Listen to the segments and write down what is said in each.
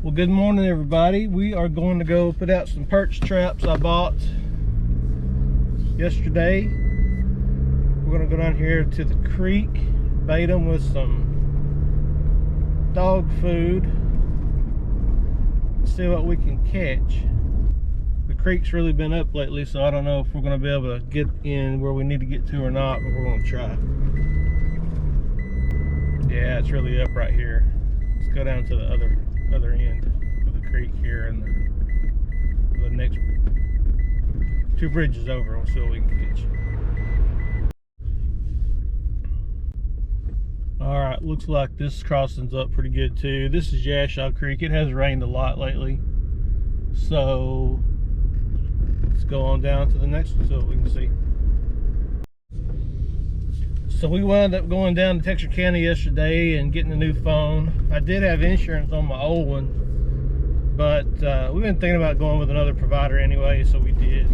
Well, good morning everybody. We are going to go put out some perch traps I bought yesterday. We're going to go down here to the creek, bait them with some dog food, see what we can catch. The creek's really been up lately, so I don't know if we're going to be able to get in where we need to get to or not, but we're going to try. Yeah, it's really up right here. Let's go down to the other end of the creek here, and the next 2 bridges over. We'll see what we can catch. All right, looks like this crossing's up pretty good too. This is Yashaw Creek. It has rained a lot lately, so let's go on down to the next one so we can see. So we wound up going down to Texarkana yesterday and getting a new phone. I did have insurance on my old one, but we've been thinking about going with another provider anyway, so we did.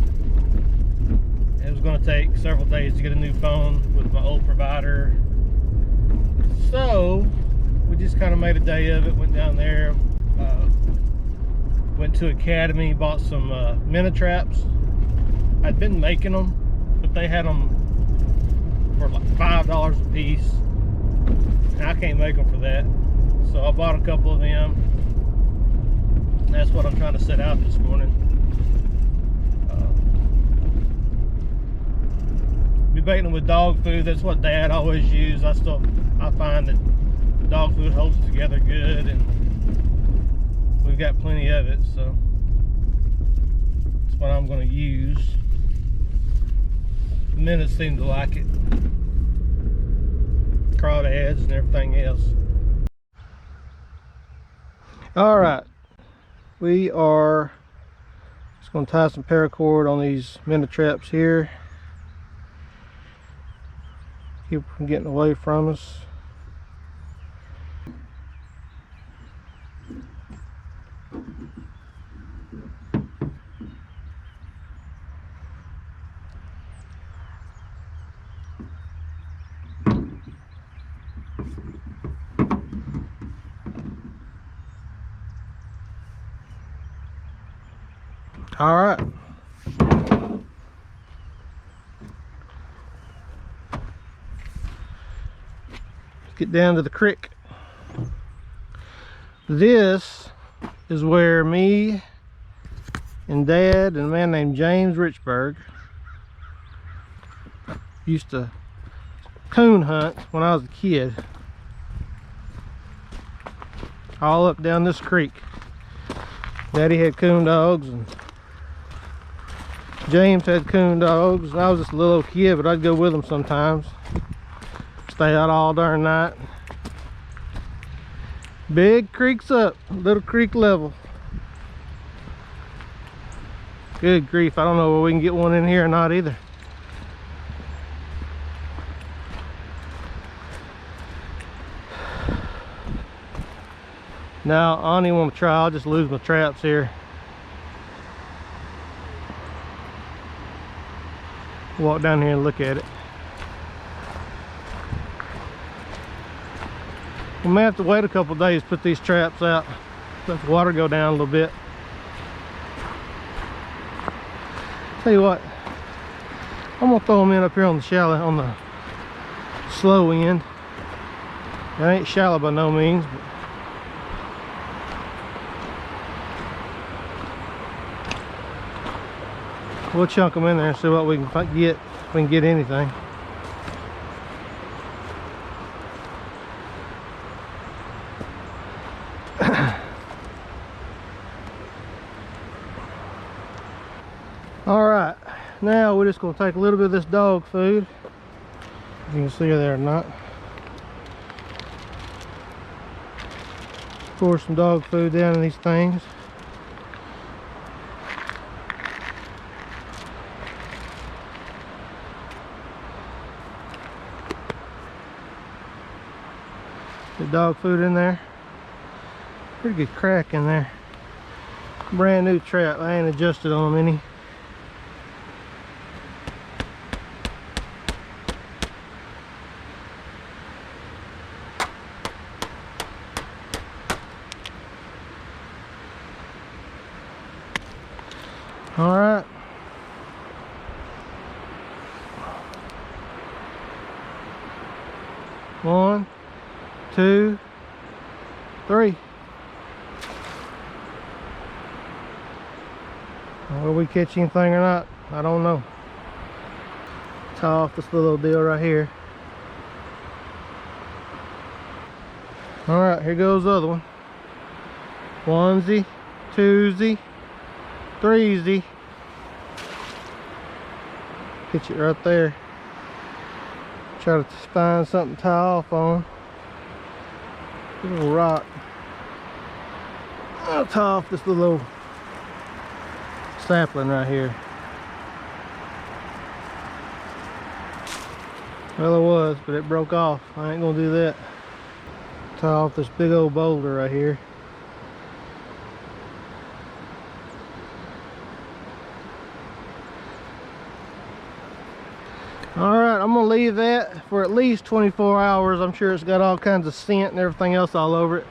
It was going to take several days to get a new phone with my old provider, so we just kind of made a day of it. Went down there, went to Academy, bought some minnow traps. I'd been making them, but they had them for like $5 a piece, and I can't make them for that, so I bought a couple of them. That's what I'm trying to set out this morning. Be baiting them with dog food. That's what Dad always used. I find that dog food holds it together good, and we've got plenty of it, so that's what I'm going to use. The minnows seem to like it. Crawdads and everything else. All right, we are just going to tie some paracord on these minnow traps here. Keep them from getting away from us. All right. Let's get down to the creek. This is where me and Dad and a man named James Richburg used to coon hunt when I was a kid. All up down this creek. Daddy had coon dogs and James had coon dogs. I was just a little old kid, but I'd go with them sometimes. Stay out all darn night. Big creek's up, little creek level. Good grief, I don't know where we can get one in here or not either. Now, I don't even want to try. I'll just lose my traps here. Walk down here and look at it. We may have to wait a couple days to put these traps out. Let the water go down a little bit. Tell you what, I'm gonna throw them in up here on the shallow, on the slow end. It ain't shallow by no means, but we'll chunk them in there and see what we can get, if we can get anything. All right, now we're just going to take a little bit of this dog food. If you can see her there or not. Pour some dog food down in these things. The dog food in there. Pretty good crack in there. Brand new trap. I ain't adjusted on them any. All right. One, two, three. Will we catch anything or not? I don't know. Tie off this little deal right here. All right, here goes the other one. Onesie, twosie, threesie. Pitch it right there. Try to find something to tie off on. A little rock. I'll tie off this little sapling right here. Well, it was, but it broke off. I ain't gonna do that. Tie off this big old boulder right here. Alright, I'm gonna leave that for at least 24 hours. I'm sure it's got all kinds of scent and everything else all over it.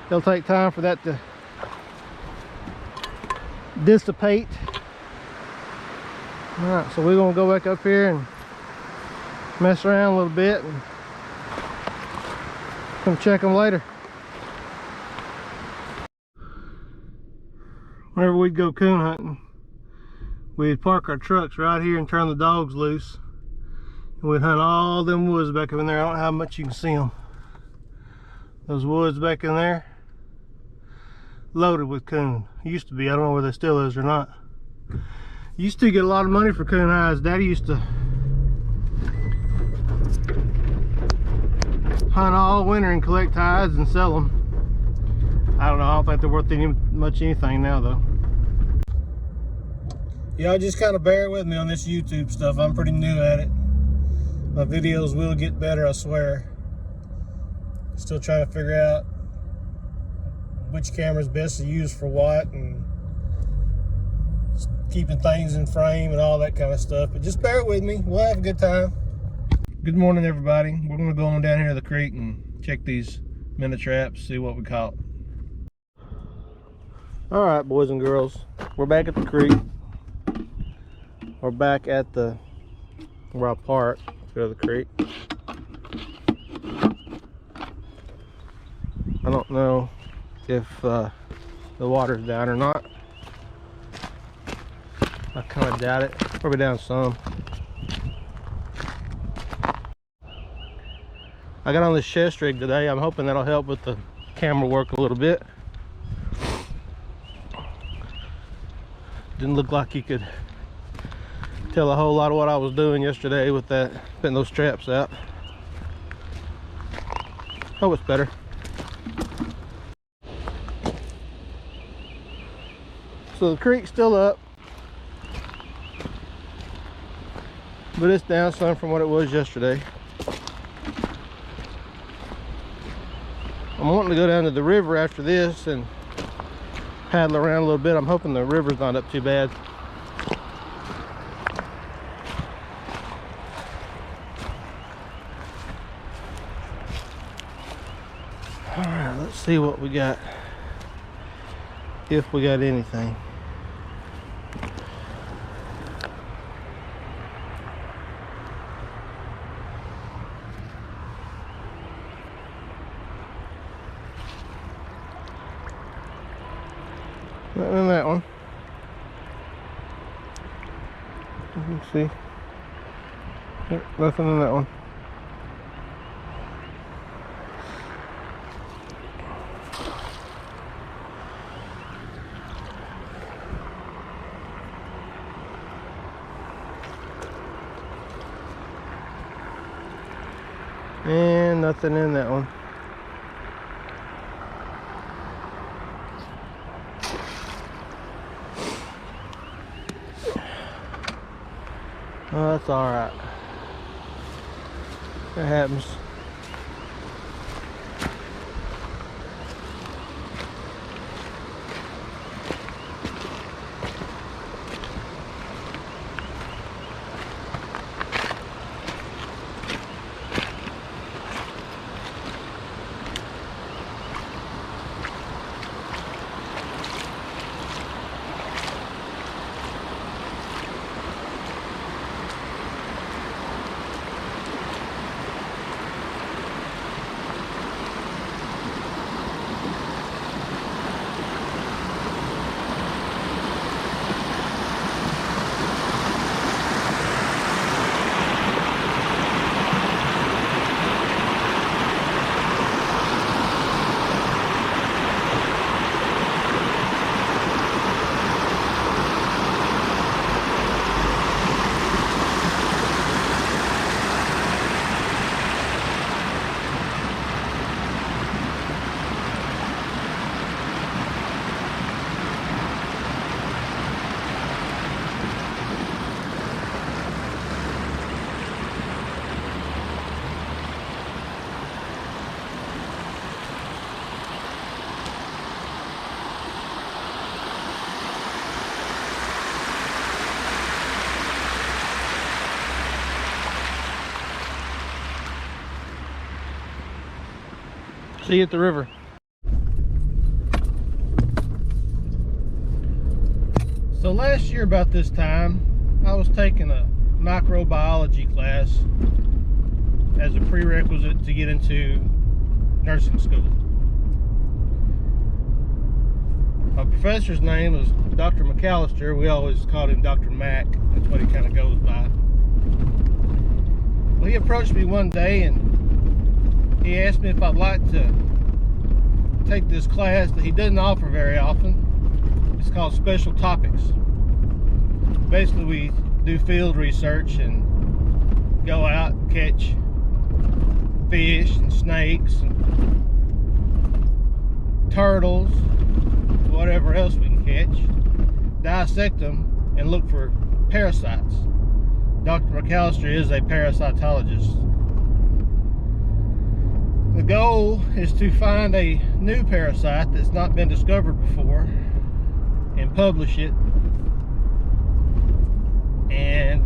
It'll take time for that to dissipate. Alright, so we're gonna go back up here and mess around a little bit and come check them later. Whenever we'd go coon hunting, we'd park our trucks right here and turn the dogs loose. And we'd hunt all them woods back in there. I don't know how much you can see them. Those woods back in there, loaded with coon. Used to be, I don't know whether it still is or not. Used to get a lot of money for coon hides. Daddy used to hunt all winter and collect hides and sell them. I don't know, I don't think they're worth much anything now though. Y'all just kind of bear with me on this YouTube stuff. I'm pretty new at it. My videos will get better, I swear. Still trying to figure out which camera's best to use for what, and keeping things in frame and all that kind of stuff. But just bear with me, we'll have a good time. Good morning, everybody. We're gonna go on down here to the creek and check these minnow traps, see what we caught. All right, boys and girls, we're back at the creek. We're back at where I park to go to the creek. I don't know if the water's down or not. I kind of doubt it. Probably down some. I got on this chest rig today. I'm hoping that'll help with the camera work a little bit. Didn't look like you could tell a whole lot of what I was doing yesterday with that, putting those traps out. Oh, it's better. So the creek's still up, but it's down some from what it was yesterday. I'm wanting to go down to the river after this and paddle around a little bit. I'm hoping the river's not up too bad. All right, let's see what we got, if we got anything. Nothing in that one. Let's see. Yep, nothing in that one. And nothing in that one. Oh, that's all right. That happens. See you at the river. So last year about this time, I was taking a microbiology class as a prerequisite to get into nursing school. My professor's name was Dr. McAllister. We always called him Dr. Mac. That's what he kind of goes by. Well, he approached me one day and he asked me if I'd like to take this class that he doesn't offer very often. It's called Special Topics. Basically, we do field research and go out and catch fish and snakes and turtles, whatever else we can catch, dissect them and look for parasites. Dr. McAllister is a parasitologist. The goal is to find a new parasite that's not been discovered before and publish it and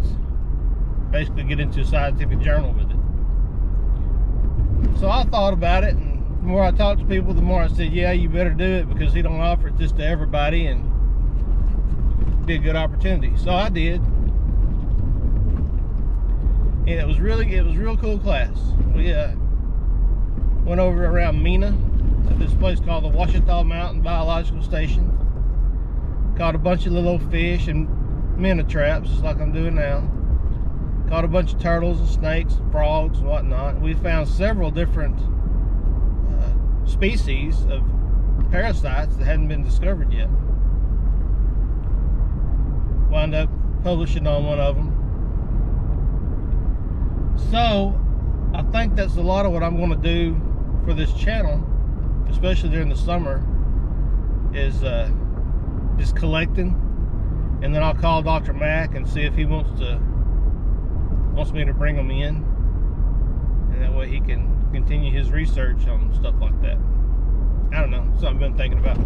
basically get into a scientific journal with it. So I thought about it, and the more I talked to people, the more I said, yeah, you better do it, because he don't offer it just to everybody and it'd be a good opportunity. So I did. And it was real cool class. We went over around Mina to this place called the Ouachita Mountain Biological Station. Caught a bunch of little fish and minnow traps, just like I'm doing now. Caught a bunch of turtles and snakes and frogs and whatnot. We found several different species of parasites that hadn't been discovered yet. Wound up publishing on one of them. So I think that's a lot of what I'm going to do for this channel, especially during the summer, is just collecting, and then I'll call Dr. Mac and see if he wants me to bring them in, and that way he can continue his research on stuff like that. I don't know, something I've been thinking about.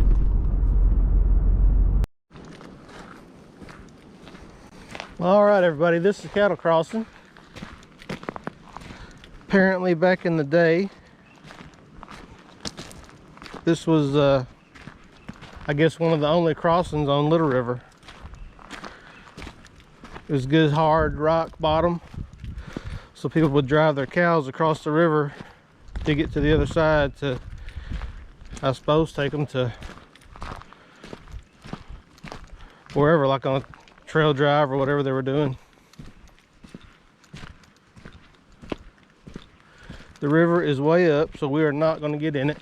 All right, everybody, this is cattle crossing. Apparently back in the day, this was I guess one of the only crossings on Little River. It was good hard rock bottom, so people would drive their cows across the river to get to the other side to, I suppose, take them to wherever, like on a trail drive or whatever they were doing. The river is way up, so we are not going to get in it.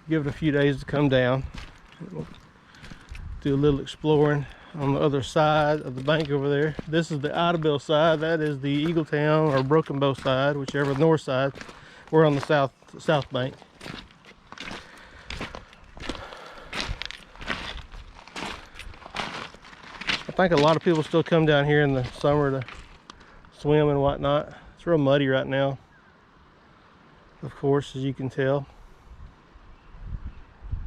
Give it a few days to come down. We'll do a little exploring on the other side of the bank over there. This is the Idabel side. That is the Eagletown or Broken Bow side, whichever, north side. We're on the south bank. I think a lot of people still come down here in the summer to swim and whatnot. It's real muddy right now, of course, as you can tell.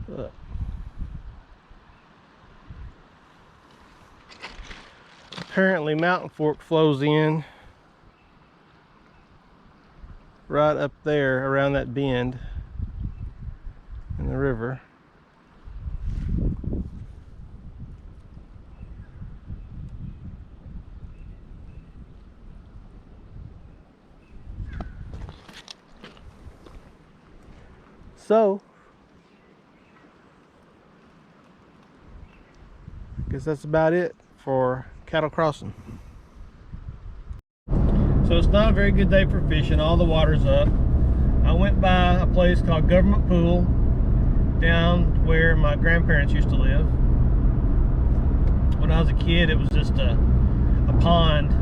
But apparently Mountain Fork flows in right up there around that bend in the river. So I guess that's about it for cattle crossing. So it's not a very good day for fishing. All the water's up. I went by a place called Government Pool down where my grandparents used to live. When I was a kid, it was just a pond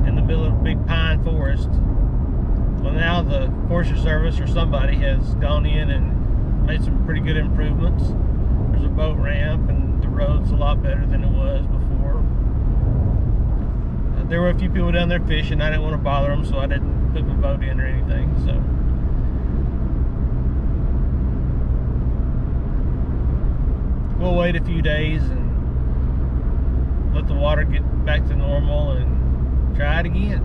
in the middle of a big pine forest. Well, now the Forestry Service or somebody has gone in and made some pretty good improvements. There's a boat ramp and the road's a lot better than it was before. There were a few people down there fishing. I didn't want to bother them, so I didn't put my boat in or anything. So we'll wait a few days and let the water get back to normal and try it again.